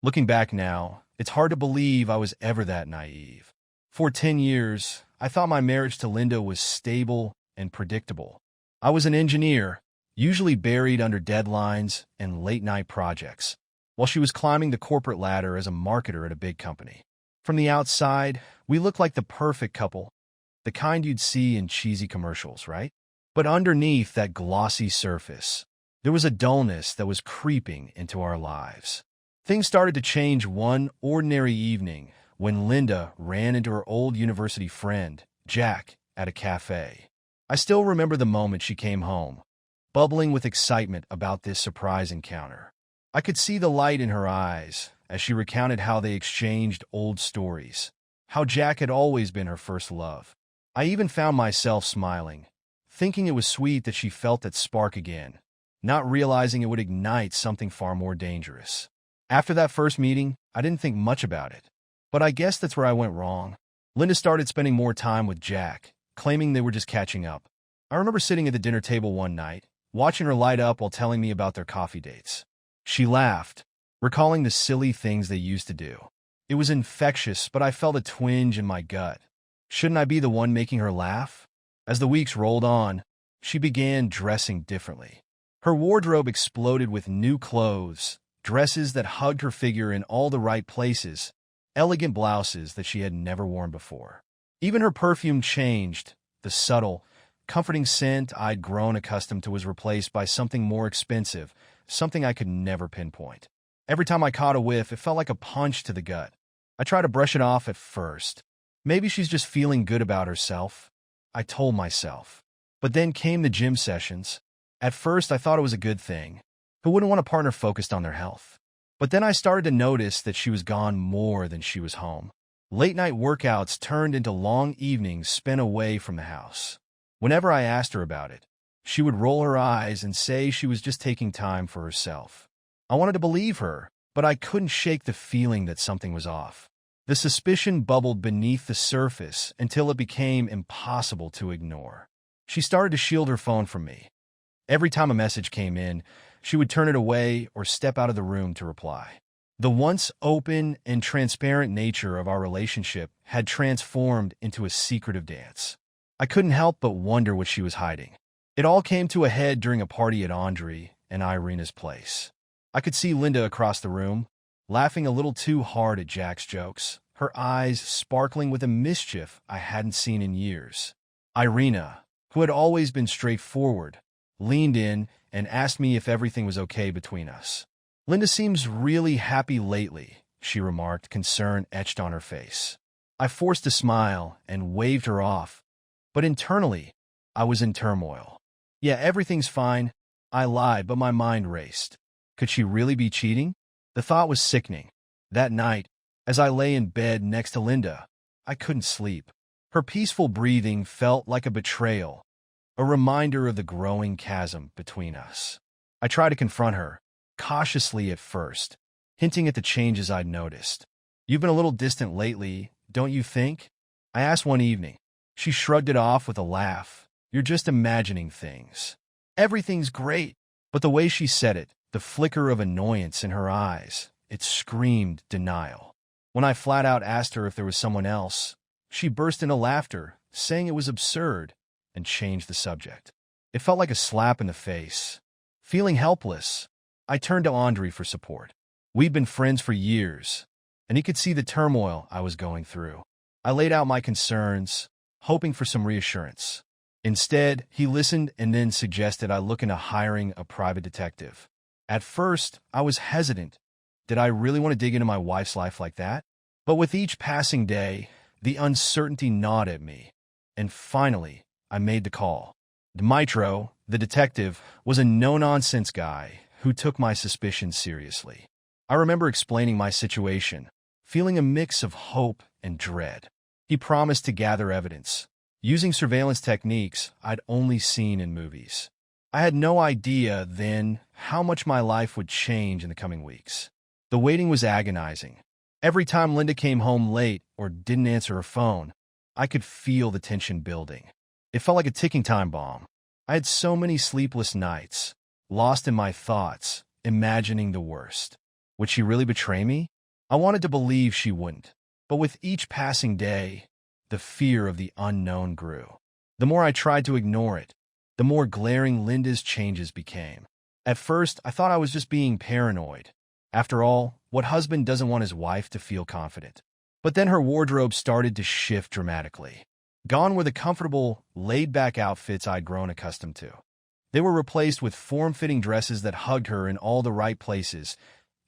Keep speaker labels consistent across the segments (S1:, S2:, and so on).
S1: Looking back now, it's hard to believe I was ever that naive. For 10 years, I thought my marriage to Linda was stable and predictable. I was an engineer, usually buried under deadlines and late-night projects, while she was climbing the corporate ladder as a marketer at a big company. From the outside, we looked like the perfect couple, the kind you'd see in cheesy commercials, right? But underneath that glossy surface, there was a dullness that was creeping into our lives. Things started to change one ordinary evening when Linda ran into her old university friend, Jack, at a cafe. I still remember the moment she came home, bubbling with excitement about this surprise encounter. I could see the light in her eyes as she recounted how they exchanged old stories, how Jack had always been her first love. I even found myself smiling, thinking it was sweet that she felt that spark again, not realizing it would ignite something far more dangerous. After that first meeting, I didn't think much about it. But I guess that's where I went wrong. Linda started spending more time with Jack, claiming they were just catching up. I remember sitting at the dinner table one night, watching her light up while telling me about their coffee dates. She laughed, recalling the silly things they used to do. It was infectious, but I felt a twinge in my gut. Shouldn't I be the one making her laugh? As the weeks rolled on, she began dressing differently. Her wardrobe exploded with new clothes, dresses that hugged her figure in all the right places, elegant blouses that she had never worn before. Even her perfume changed. The subtle, comforting scent I'd grown accustomed to was replaced by something more expensive, something I could never pinpoint. Every time I caught a whiff, it felt like a punch to the gut. I tried to brush it off at first. Maybe she's just feeling good about herself, I told myself. But then came the gym sessions. At first, I thought it was a good thing. Who wouldn't want a partner focused on their health? But then I started to notice that she was gone more than she was home. Late-night workouts turned into long evenings spent away from the house. Whenever I asked her about it, she would roll her eyes and say she was just taking time for herself. I wanted to believe her, but I couldn't shake the feeling that something was off. The suspicion bubbled beneath the surface until it became impossible to ignore. She started to shield her phone from me. Every time a message came in, she would turn it away or step out of the room to reply. The once open and transparent nature of our relationship had transformed into a secretive dance. I couldn't help but wonder what she was hiding. It all came to a head during a party at Andre and Irina's place. I could see Linda across the room, laughing a little too hard at Jack's jokes, her eyes sparkling with a mischief I hadn't seen in years. Irina, who had always been straightforward, leaned in and asked me if everything was okay between us. Linda seems really happy lately, she remarked, concern etched on her face. I forced a smile and waved her off, but internally, I was in turmoil. Yeah, everything's fine, I lied, but my mind raced. Could she really be cheating? The thought was sickening. That night, as I lay in bed next to Linda, I couldn't sleep. Her peaceful breathing felt like a betrayal, a reminder of the growing chasm between us. I tried to confront her, cautiously at first, hinting at the changes I'd noticed. You've been a little distant lately, don't you think? I asked one evening. She shrugged it off with a laugh. You're just imagining things. Everything's great. But the way she said it, the flicker of annoyance in her eyes, it screamed denial. When I flat out asked her if there was someone else, she burst into laughter, saying it was absurd, and changed the subject. It felt like a slap in the face. Feeling helpless, I turned to Andre for support. We'd been friends for years, and he could see the turmoil I was going through. I laid out my concerns, hoping for some reassurance. Instead, he listened and then suggested I look into hiring a private detective. At first, I was hesitant. Did I really want to dig into my wife's life like that? But with each passing day, the uncertainty gnawed at me. And finally, I made the call. Demitro, the detective, was a no-nonsense guy who took my suspicions seriously. I remember explaining my situation, feeling a mix of hope and dread. He promised to gather evidence, using surveillance techniques I'd only seen in movies. I had no idea then how much my life would change in the coming weeks. The waiting was agonizing. Every time Linda came home late or didn't answer her phone, I could feel the tension building. It felt like a ticking time bomb. I had so many sleepless nights, lost in my thoughts, imagining the worst. Would she really betray me? I wanted to believe she wouldn't. But with each passing day, the fear of the unknown grew. The more I tried to ignore it, the more glaring Linda's changes became. At first, I thought I was just being paranoid. After all, what husband doesn't want his wife to feel confident? But then her wardrobe started to shift dramatically. Gone were the comfortable, laid-back outfits I'd grown accustomed to. They were replaced with form-fitting dresses that hugged her in all the right places,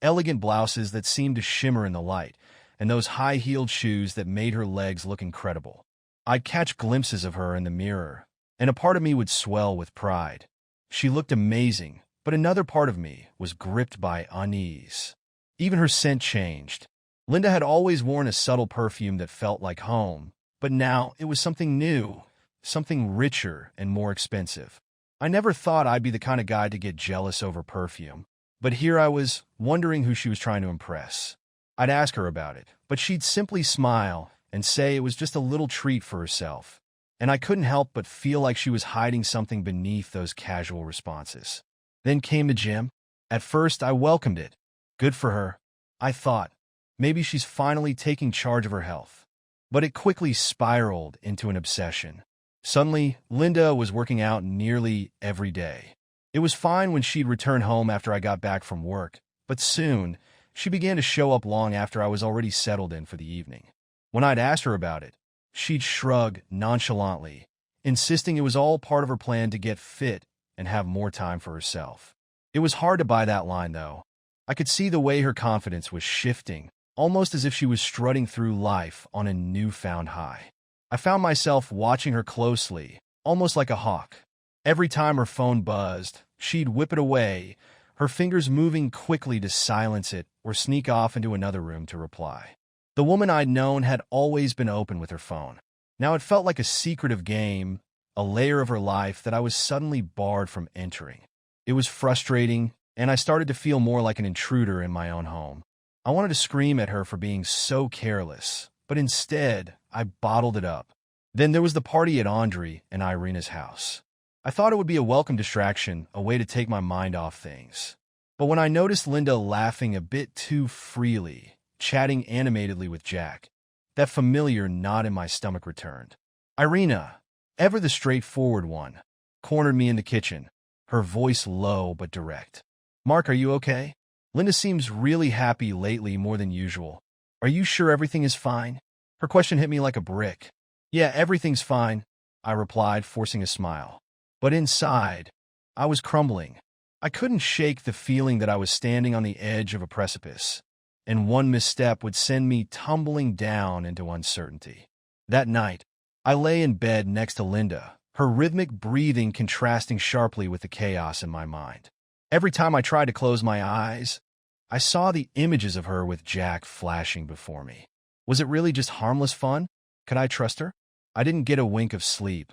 S1: elegant blouses that seemed to shimmer in the light, and those high-heeled shoes that made her legs look incredible. I'd catch glimpses of her in the mirror, and a part of me would swell with pride. She looked amazing, but another part of me was gripped by unease. Even her scent changed. Linda had always worn a subtle perfume that felt like home, but now it was something new, something richer and more expensive. I never thought I'd be the kind of guy to get jealous over perfume, but here I was, wondering who she was trying to impress. I'd ask her about it, but she'd simply smile and say it was just a little treat for herself, and I couldn't help but feel like she was hiding something beneath those casual responses. Then came the gym. At first, I welcomed it. Good for her, I thought. Maybe she's finally taking charge of her health. But it quickly spiraled into an obsession. Suddenly, Linda was working out nearly every day. It was fine when she'd return home after I got back from work, but soon, she began to show up long after I was already settled in for the evening. When I'd asked her about it, she'd shrug nonchalantly, insisting it was all part of her plan to get fit and have more time for herself. It was hard to buy that line, though. I could see the way her confidence was shifting, almost as if she was strutting through life on a newfound high. I found myself watching her closely, almost like a hawk. Every time her phone buzzed, she'd whip it away, her fingers moving quickly to silence it or sneak off into another room to reply. The woman I'd known had always been open with her phone. Now it felt like a secretive game, a layer of her life that I was suddenly barred from entering. It was frustrating, and I started to feel more like an intruder in my own home. I wanted to scream at her for being so careless, but instead, I bottled it up. Then there was the party at Andre and Irina's house. I thought it would be a welcome distraction, a way to take my mind off things. But when I noticed Linda laughing a bit too freely, chatting animatedly with Jack, that familiar knot in my stomach returned. Irina, ever the straightforward one, cornered me in the kitchen, her voice low but direct. "Mark, are you okay? Linda seems really happy lately more than usual. Are you sure everything is fine?" Her question hit me like a brick. "Yeah, everything's fine," I replied, forcing a smile. But inside, I was crumbling. I couldn't shake the feeling that I was standing on the edge of a precipice, and one misstep would send me tumbling down into uncertainty. That night, I lay in bed next to Linda, her rhythmic breathing contrasting sharply with the chaos in my mind. Every time I tried to close my eyes, I saw the images of her with Jack flashing before me. Was it really just harmless fun? Could I trust her? I didn't get a wink of sleep,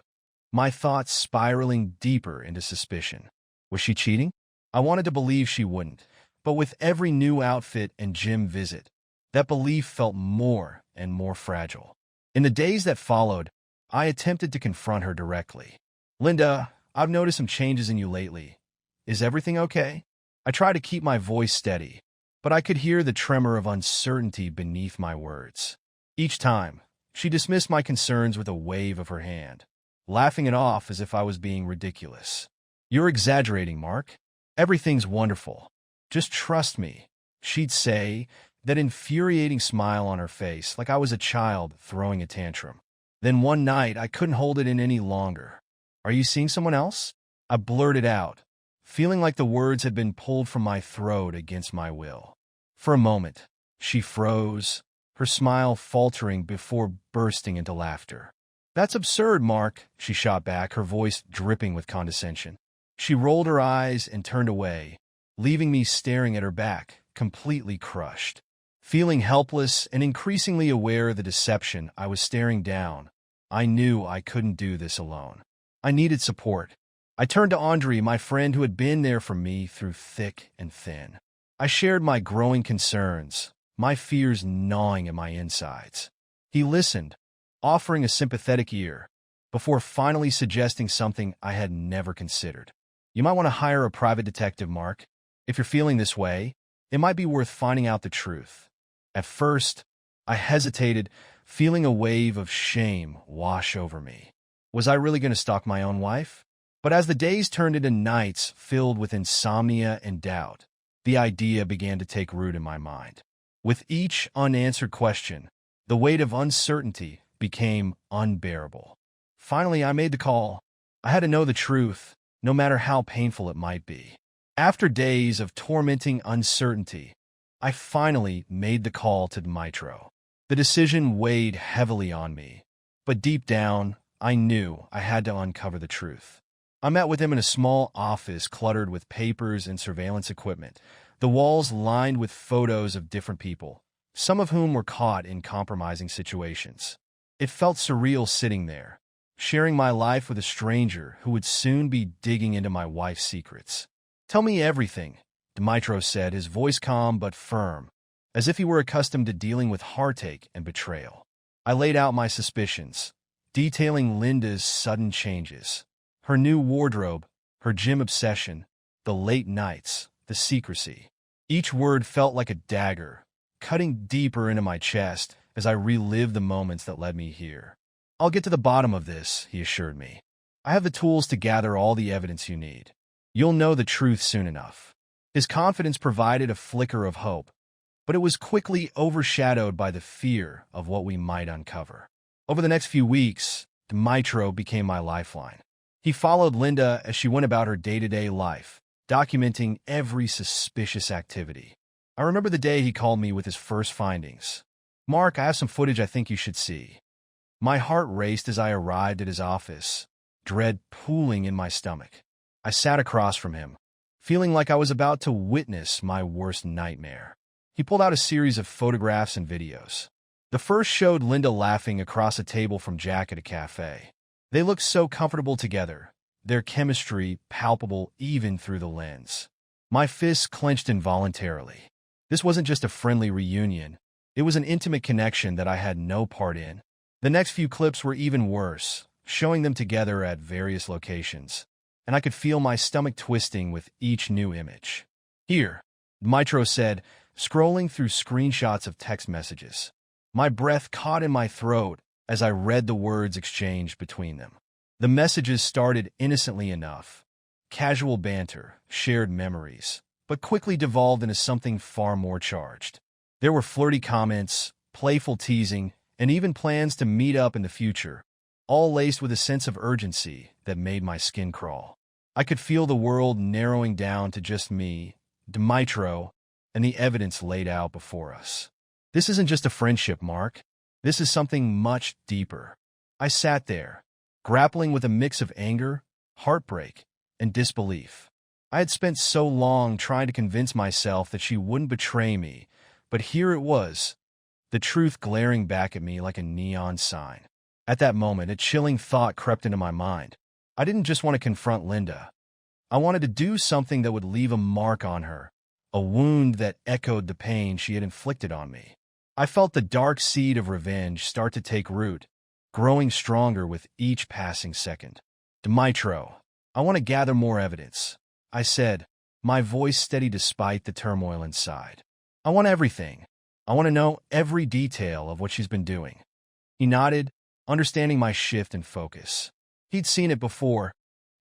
S1: my thoughts spiraling deeper into suspicion. Was she cheating? I wanted to believe she wouldn't, but with every new outfit and gym visit, that belief felt more and more fragile. In the days that followed, I attempted to confront her directly. "Linda, I've noticed some changes in you lately. Is everything okay?" I tried to keep my voice steady, but I could hear the tremor of uncertainty beneath my words. Each time, she dismissed my concerns with a wave of her hand, laughing it off as if I was being ridiculous. "You're exaggerating, Mark. Everything's wonderful. Just trust me," she'd say, that infuriating smile on her face like I was a child throwing a tantrum. Then one night, I couldn't hold it in any longer. "Are you seeing someone else?" I blurted out, feeling like the words had been pulled from my throat against my will. For a moment, she froze, her smile faltering before bursting into laughter. "That's absurd, Mark," she shot back, her voice dripping with condescension. She rolled her eyes and turned away, leaving me staring at her back, completely crushed. Feeling helpless and increasingly aware of the deception I was staring down, I knew I couldn't do this alone. I needed support. I turned to Andre, my friend who had been there for me through thick and thin. I shared my growing concerns, my fears gnawing at my insides. He listened, offering a sympathetic ear, before finally suggesting something I had never considered. "You might want to hire a private detective, Mark. If you're feeling this way, It might be worth finding out the truth. At first, I hesitated, feeling a wave of shame wash over me. Was I really going to stalk my own wife? But as the days turned into nights filled with insomnia and doubt, the idea began to take root in my mind. With each unanswered question, the weight of uncertainty became unbearable. Finally, I made the call. I had to know the truth, no matter how painful it might be. After days of tormenting uncertainty, I finally made the call to Demitro. The decision weighed heavily on me, but deep down, I knew I had to uncover the truth. I met with him in a small office cluttered with papers and surveillance equipment, the walls lined with photos of different people, some of whom were caught in compromising situations. It felt surreal sitting there, sharing my life with a stranger who would soon be digging into my wife's secrets. "Tell me everything," Demitro said, his voice calm but firm, as if he were accustomed to dealing with heartache and betrayal. I laid out my suspicions, detailing Linda's sudden changes, her new wardrobe, her gym obsession, the late nights, the secrecy. Each word felt like a dagger, cutting deeper into my chest as I relived the moments that led me here. "I'll get to the bottom of this," he assured me. "I have the tools to gather all the evidence you need. You'll know the truth soon enough." His confidence provided a flicker of hope, but it was quickly overshadowed by the fear of what we might uncover. Over the next few weeks, Demitro became my lifeline. He followed Linda as she went about her day-to-day life, documenting every suspicious activity. I remember the day he called me with his first findings. "Mark, I have some footage I think you should see." My heart raced as I arrived at his office, dread pooling in my stomach. I sat across from him, feeling like I was about to witness my worst nightmare. He pulled out a series of photographs and videos. The first showed Linda laughing across a table from Jack at a cafe. They looked so comfortable together, their chemistry palpable even through the lens. My fists clenched involuntarily. This wasn't just a friendly reunion. It was an intimate connection that I had no part in. The next few clips were even worse, showing them together at various locations, and I could feel my stomach twisting with each new image. "Here," Demitro said, scrolling through screenshots of text messages. My breath caught in my throat as I read the words exchanged between them. The messages started innocently enough, casual banter, shared memories, but quickly devolved into something far more charged. There were flirty comments, playful teasing, and even plans to meet up in the future, all laced with a sense of urgency that made my skin crawl. I could feel the world narrowing down to just me, Demitro, and the evidence laid out before us. "This isn't just a friendship, Mark. This is something much deeper." I sat there, grappling with a mix of anger, heartbreak, and disbelief. I had spent so long trying to convince myself that she wouldn't betray me, but here it was, the truth glaring back at me like a neon sign. At that moment, a chilling thought crept into my mind. I didn't just want to confront Linda. I wanted to do something that would leave a mark on her, a wound that echoed the pain she had inflicted on me. I felt the dark seed of revenge start to take root, growing stronger with each passing second. "Demitro, I want to gather more evidence," I said, my voice steady despite the turmoil inside. "I want everything. I want to know every detail of what she's been doing." He nodded, understanding my shift in focus. He'd seen it before,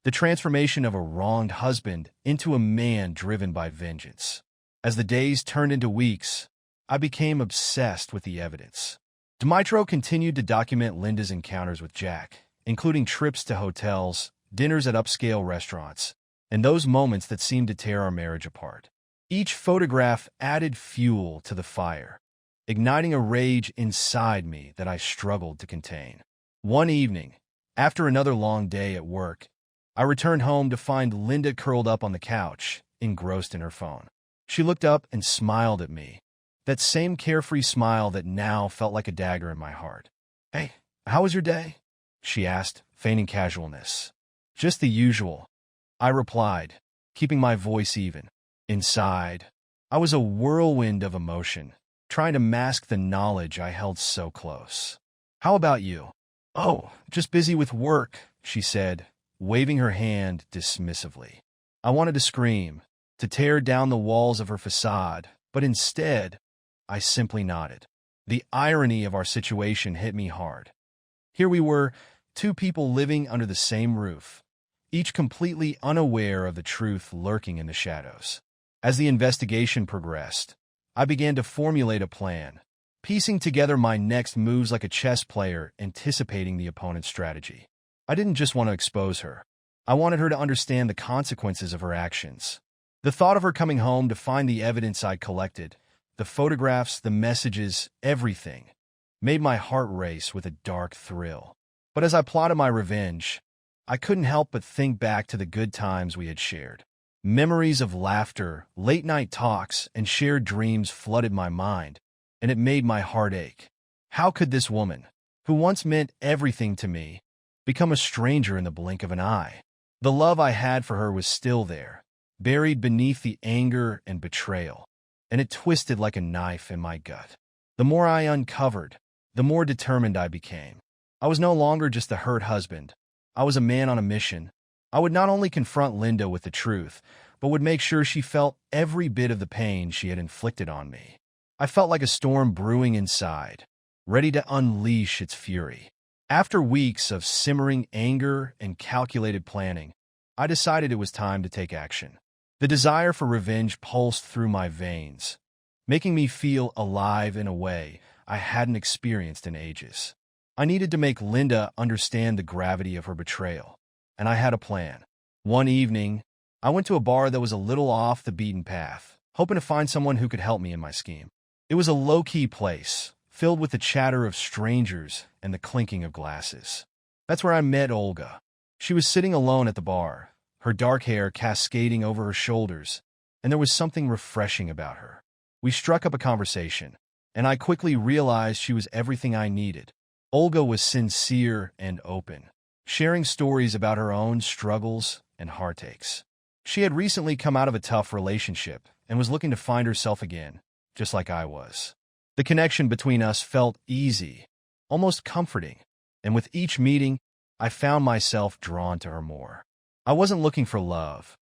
S1: the transformation of a wronged husband into a man driven by vengeance. As the days turned into weeks, I became obsessed with the evidence. Demitro continued to document Linda's encounters with Jack, including trips to hotels, dinners at upscale restaurants, and those moments that seemed to tear our marriage apart. Each photograph added fuel to the fire, igniting a rage inside me that I struggled to contain. One evening, after another long day at work, I returned home to find Linda curled up on the couch, engrossed in her phone. She looked up and smiled at me, that same carefree smile that now felt like a dagger in my heart. "Hey, how was your day?" she asked, feigning casualness. "Just the usual," I replied, keeping my voice even. Inside, I was a whirlwind of emotion, trying to mask the knowledge I held so close. "How about you?" "Oh, just busy with work," she said, waving her hand dismissively. I wanted to scream, to tear down the walls of her facade, But instead, I simply nodded. The irony of our situation hit me hard. Here we were, two people living under the same roof, each completely unaware of the truth lurking in the shadows. As the investigation progressed, I began to formulate a plan, piecing together my next moves like a chess player anticipating the opponent's strategy. I didn't just want to expose her. I wanted her to understand the consequences of her actions. The thought of her coming home to find the evidence I'd collected, the photographs, the messages, everything, made my heart race with a dark thrill. But as I plotted my revenge, I couldn't help but think back to the good times we had shared. Memories of laughter, late-night talks, and shared dreams flooded my mind, and it made my heart ache. How could this woman, who once meant everything to me, become a stranger in the blink of an eye? The love I had for her was still there, buried beneath the anger and betrayal, and it twisted like a knife in my gut. The more I uncovered, the more determined I became. I was no longer just a hurt husband. I was a man on a mission. I would not only confront Linda with the truth, but would make sure she felt every bit of the pain she had inflicted on me. I felt like a storm brewing inside, ready to unleash its fury. After weeks of simmering anger and calculated planning, I decided it was time to take action. The desire for revenge pulsed through my veins, making me feel alive in a way I hadn't experienced in ages. I needed to make Linda understand the gravity of her betrayal, and I had a plan. One evening, I went to a bar that was a little off the beaten path, hoping to find someone who could help me in my scheme. It was a low-key place, filled with the chatter of strangers and the clinking of glasses. That's where I met Olga. She was sitting alone at the bar, her dark hair cascading over her shoulders, and there was something refreshing about her. We struck up a conversation, and I quickly realized she was everything I needed. Olga was sincere and open, sharing stories about her own struggles and heartaches. She had recently come out of a tough relationship and was looking to find herself again, just like I was. The connection between us felt easy, almost comforting, and with each meeting, I found myself drawn to her more. I wasn't looking for love.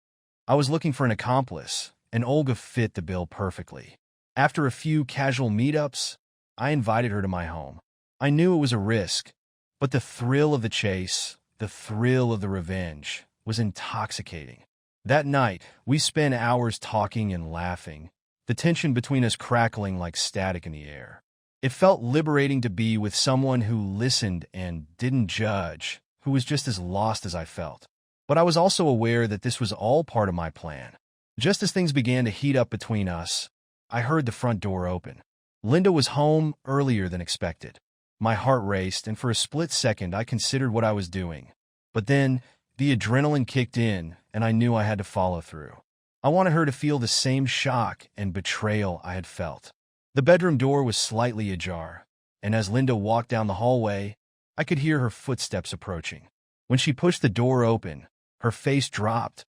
S1: I was looking for an accomplice, and Olga fit the bill perfectly. After a few casual meetups, I invited her to my home. I knew it was a risk, but the thrill of the chase, the thrill of the revenge, was intoxicating. That night, we spent hours talking and laughing, the tension between us crackling like static in the air. It felt liberating to be with someone who listened and didn't judge, who was just as lost as I felt. But I was also aware that this was all part of my plan. Just as things began to heat up between us, I heard the front door open. Linda was home earlier than expected. My heart raced, and for a split second I considered what I was doing. But then, the adrenaline kicked in, and I knew I had to follow through. I wanted her to feel the same shock and betrayal I had felt. The bedroom door was slightly ajar, and as Linda walked down the hallway, I could hear her footsteps approaching. When she pushed the door open, her face dropped,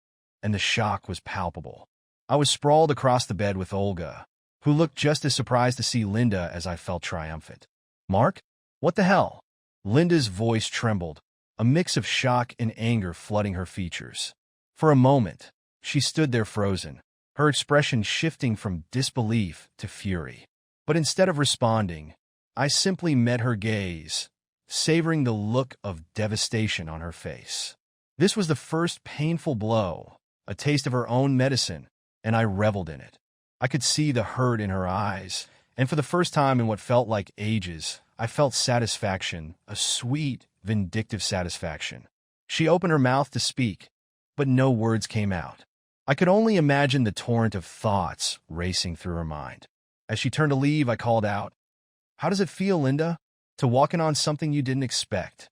S1: and the shock was palpable. I was sprawled across the bed with Olga, who looked just as surprised to see Linda as I felt triumphant. "Mark? What the hell?" Linda's voice trembled, a mix of shock and anger flooding her features. For a moment, she stood there frozen, her expression shifting from disbelief to fury. But instead of responding, I simply met her gaze, savoring the look of devastation on her face. This was the first painful blow, a taste of her own medicine, and I reveled in it. I could see the hurt in her eyes, and for the first time in what felt like ages, I felt satisfaction, a sweet, vindictive satisfaction. She opened her mouth to speak, but no words came out. I could only imagine the torrent of thoughts racing through her mind. As she turned to leave, I called out, "How does it feel, Linda, to walk in on something you didn't expect?"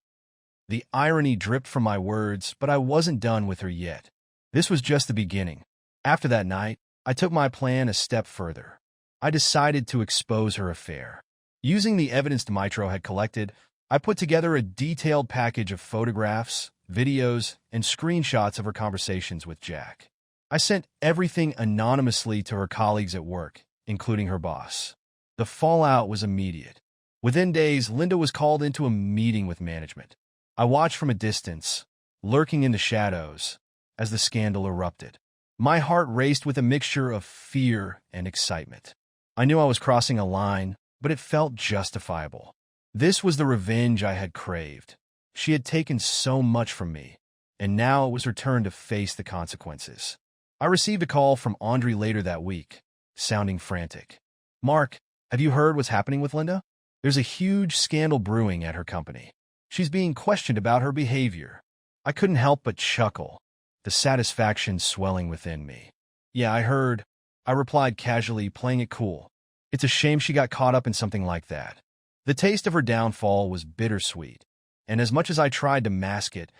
S1: The irony dripped from my words, but I wasn't done with her yet. This was just the beginning. After that night, I took my plan a step further. I decided to expose her affair. Using the evidence Demitro had collected, I put together a detailed package of photographs, videos, and screenshots of her conversations with Jack. I sent everything anonymously to her colleagues at work, including her boss. The fallout was immediate. Within days, Linda was called into a meeting with management. I watched from a distance, lurking in the shadows, as the scandal erupted. My heart raced with a mixture of fear and excitement. I knew I was crossing a line, but it felt justifiable. This was the revenge I had craved. She had taken so much from me, and now it was her turn to face the consequences. I received a call from Audrey later that week, sounding frantic. "Mark, have you heard what's happening with Linda? There's a huge scandal brewing at her company. She's being questioned about her behavior." I couldn't help but chuckle, the satisfaction swelling within me. "Yeah, I heard," I replied casually, playing it cool. It's a shame she got caught up in something like that. The taste of her downfall was bittersweet, and as much as I tried to mask it,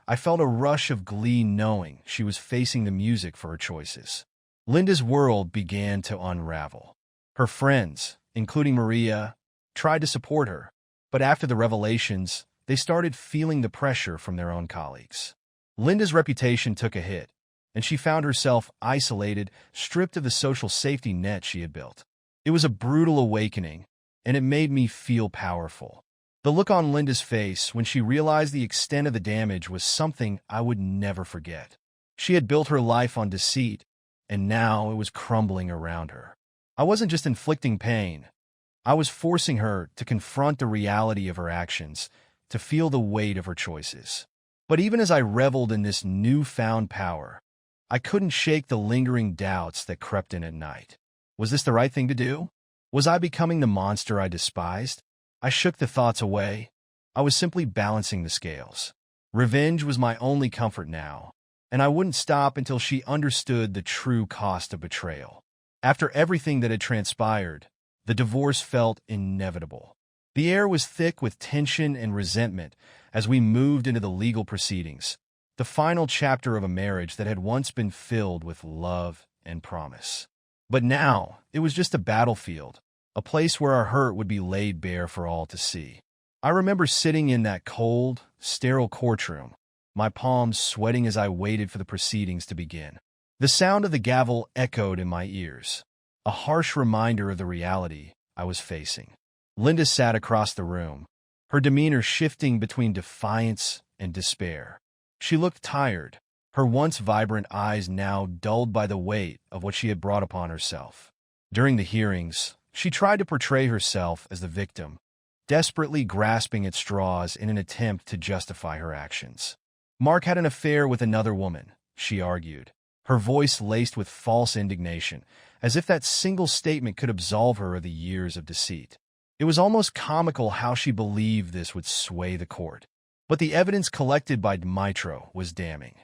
S1: I felt a rush of glee knowing she was facing the music for her choices. Linda's world began to unravel. Her friends, including Maria, tried to support her, but after the revelations, they started feeling the pressure from their own colleagues. Linda's reputation took a hit, and she found herself isolated, stripped of the social safety net she had built. It was a brutal awakening, and it made me feel powerful. The look on Linda's face when she realized the extent of the damage was something I would never forget. She had built her life on deceit, and now it was crumbling around her. I wasn't just inflicting pain. I was forcing her to confront the reality of her actions, to feel the weight of her choices. But even as I reveled in this newfound power, I couldn't shake the lingering doubts that crept in at night. Was this the right thing to do? Was I becoming the monster I despised? I shook the thoughts away. I was simply balancing the scales. Revenge was my only comfort now, and I wouldn't stop until she understood the true cost of betrayal. After everything that had transpired, the divorce felt inevitable. The air was thick with tension and resentment as we moved into the legal proceedings, the final chapter of a marriage that had once been filled with love and promise. But now, it was just a battlefield, a place where our hurt would be laid bare for all to see. I remember sitting in that cold, sterile courtroom, my palms sweating as I waited for the proceedings to begin. The sound of the gavel echoed in my ears, a harsh reminder of the reality I was facing. Linda sat across the room, her demeanor shifting between defiance and despair. She looked tired, her once vibrant eyes now dulled by the weight of what she had brought upon herself. During the hearings, she tried to portray herself as the victim, desperately grasping at straws in an attempt to justify her actions. "Mark had an affair with another woman," she argued, her voice laced with false indignation, as if that single statement could absolve her of the years of deceit. It was almost comical how she believed this would sway the court. But the evidence collected by Demitro was damning.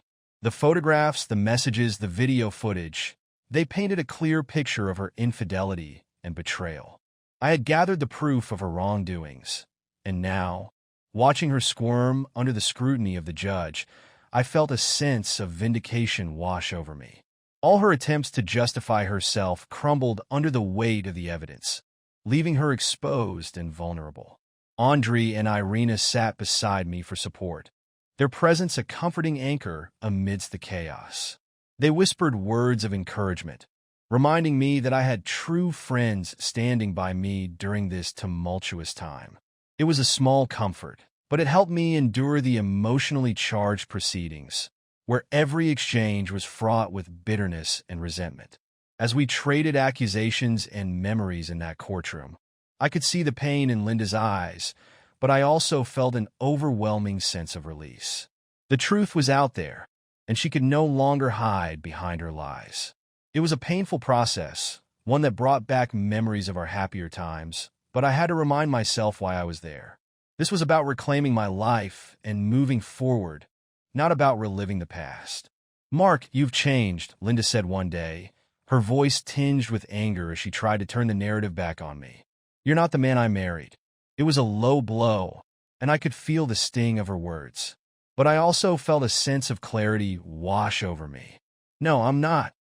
S1: The photographs, the messages, the video footage, they painted a clear picture of her infidelity and betrayal. I had gathered the proof of her wrongdoings, and now, watching her squirm under the scrutiny of the judge, I felt a sense of vindication wash over me. All her attempts to justify herself crumbled under the weight of the evidence, leaving her exposed and vulnerable. Audrey and Irina sat beside me for support, their presence a comforting anchor amidst the chaos. They whispered words of encouragement, reminding me that I had true friends standing by me during this tumultuous time. It was a small comfort, but it helped me endure the emotionally charged proceedings, where every exchange was fraught with bitterness and resentment. As we traded accusations and memories in that courtroom, I could see the pain in Linda's eyes, but I also felt an overwhelming sense of release. The truth was out there, and she could no longer hide behind her lies. It was a painful process, one that brought back memories of our happier times, but I had to remind myself why I was there. This was about reclaiming my life and moving forward, not about reliving the past. "Mark, you've changed," Linda said one day, her voice tinged with anger as she tried to turn the narrative back on me. "You're not the man I married." It was a low blow, and I could feel the sting of her words. But I also felt a sense of clarity wash over me. "No, I'm not,"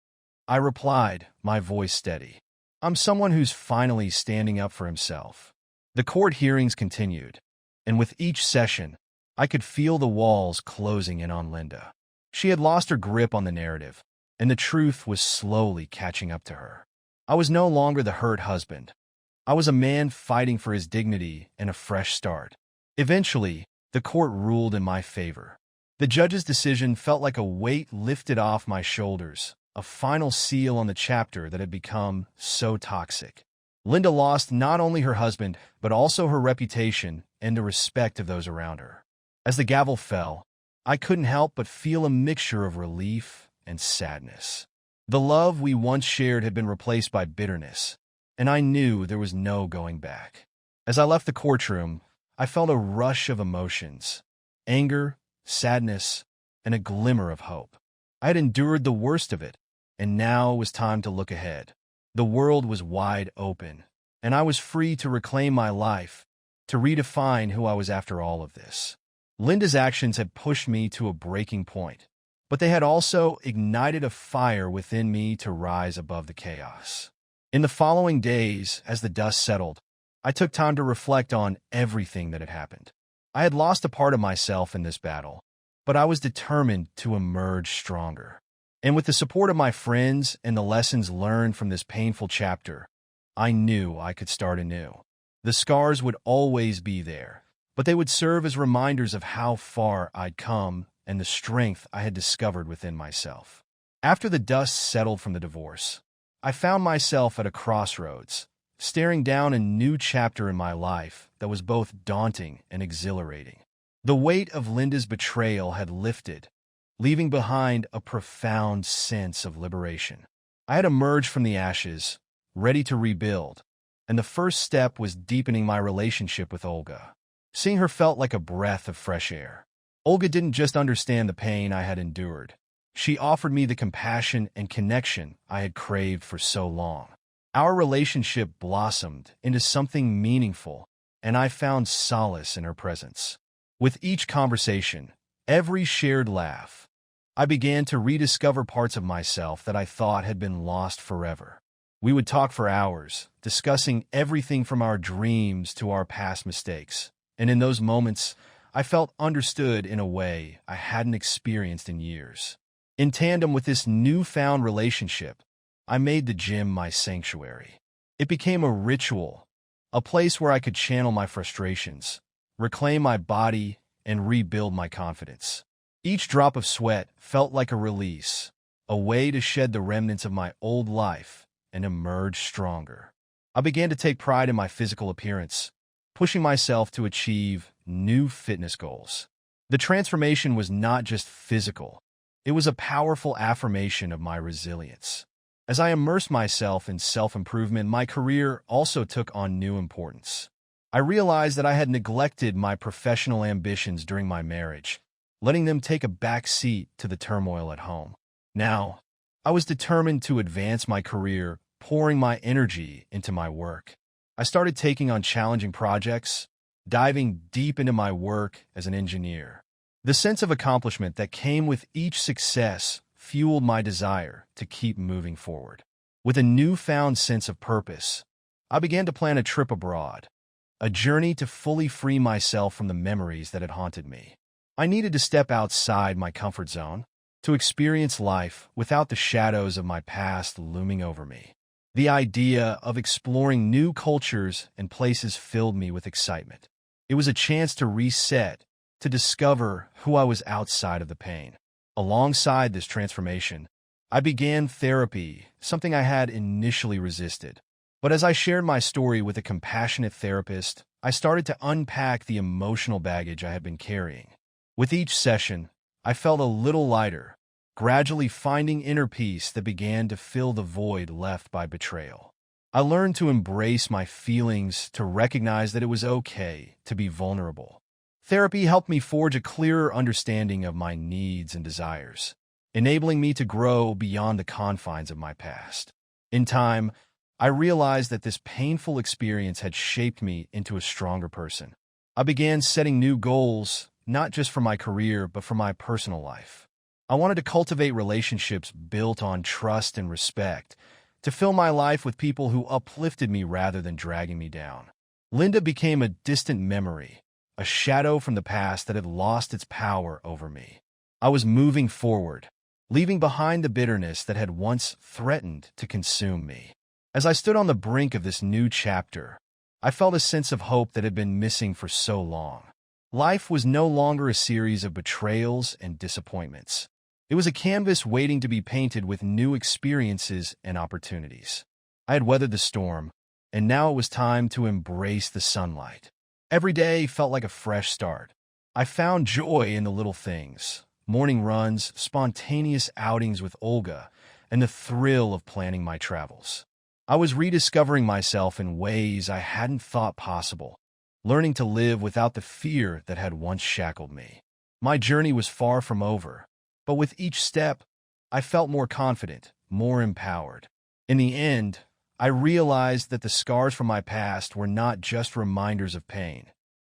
S1: I replied, my voice steady. "I'm someone who's finally standing up for himself." The court hearings continued, and with each session, I could feel the walls closing in on Linda. She had lost her grip on the narrative, and the truth was slowly catching up to her. I was no longer the hurt husband. I was a man fighting for his dignity and a fresh start. Eventually, the court ruled in my favor. The judge's decision felt like a weight lifted off my shoulders, a final seal on the chapter that had become so toxic. Linda lost not only her husband, but also her reputation and the respect of those around her. As the gavel fell, I couldn't help but feel a mixture of relief and sadness. The love we once shared had been replaced by bitterness, and I knew there was no going back. As I left the courtroom, I felt a rush of emotions: anger, sadness, and a glimmer of hope. I had endured the worst of it, and now it was time to look ahead. The world was wide open, and I was free to reclaim my life, to redefine who I was after all of this. Linda's actions had pushed me to a breaking point, but they had also ignited a fire within me to rise above the chaos. In the following days, as the dust settled, I took time to reflect on everything that had happened. I had lost a part of myself in this battle, but I was determined to emerge stronger. And with the support of my friends and the lessons learned from this painful chapter, I knew I could start anew. The scars would always be there, but they would serve as reminders of how far I'd come and the strength I had discovered within myself. After the dust settled from the divorce, I found myself at a crossroads, staring down a new chapter in my life that was both daunting and exhilarating. The weight of Linda's betrayal had lifted, leaving behind a profound sense of liberation. I had emerged from the ashes, ready to rebuild, and the first step was deepening my relationship with Olga. Seeing her felt like a breath of fresh air. Olga didn't just understand the pain I had endured. She offered me the compassion and connection I had craved for so long. Our relationship blossomed into something meaningful, and I found solace in her presence. With each conversation, every shared laugh, I began to rediscover parts of myself that I thought had been lost forever. We would talk for hours, discussing everything from our dreams to our past mistakes. And in those moments, I felt understood in a way I hadn't experienced in years. In tandem with this newfound relationship, I made the gym my sanctuary. It became a ritual, a place where I could channel my frustrations, reclaim my body, and rebuild my confidence. Each drop of sweat felt like a release, a way to shed the remnants of my old life and emerge stronger. I began to take pride in my physical appearance, pushing myself to achieve new fitness goals. The transformation was not just physical, it was a powerful affirmation of my resilience. As I immersed myself in self-improvement, my career also took on new importance. I realized that I had neglected my professional ambitions during my marriage, letting them take a back seat to the turmoil at home. Now, I was determined to advance my career, pouring my energy into my work. I started taking on challenging projects, diving deep into my work as an engineer. The sense of accomplishment that came with each success fueled my desire to keep moving forward. With a newfound sense of purpose, I began to plan a trip abroad, a journey to fully free myself from the memories that had haunted me. I needed to step outside my comfort zone, to experience life without the shadows of my past looming over me. The idea of exploring new cultures and places filled me with excitement. It was a chance to reset, to discover who I was outside of the pain. Alongside this transformation, I began therapy, something I had initially resisted. But as I shared my story with a compassionate therapist, I started to unpack the emotional baggage I had been carrying. With each session, I felt a little lighter, gradually finding inner peace that began to fill the void left by betrayal. I learned to embrace my feelings, to recognize that it was okay to be vulnerable. Therapy helped me forge a clearer understanding of my needs and desires, enabling me to grow beyond the confines of my past. In time, I realized that this painful experience had shaped me into a stronger person. I began setting new goals, not just for my career, but for my personal life. I wanted to cultivate relationships built on trust and respect, to fill my life with people who uplifted me rather than dragging me down. Linda became a distant memory, a shadow from the past that had lost its power over me. I was moving forward, leaving behind the bitterness that had once threatened to consume me. As I stood on the brink of this new chapter, I felt a sense of hope that had been missing for so long. Life was no longer a series of betrayals and disappointments. It was a canvas waiting to be painted with new experiences and opportunities. I had weathered the storm, and now it was time to embrace the sunlight. Every day felt like a fresh start. I found joy in the little things: morning runs, spontaneous outings with Olga, and the thrill of planning my travels. I was rediscovering myself in ways I hadn't thought possible, learning to live without the fear that had once shackled me. My journey was far from over, but with each step, I felt more confident, more empowered. In the end, I realized that the scars from my past were not just reminders of pain.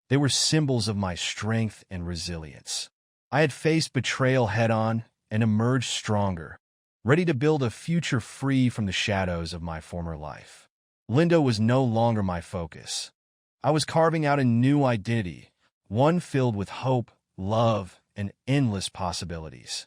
S1: They were symbols of my strength and resilience. I had faced betrayal head-on and emerged stronger, ready to build a future free from the shadows of my former life. Linda was no longer my focus. I was carving out a new identity, one filled with hope, love, and endless possibilities.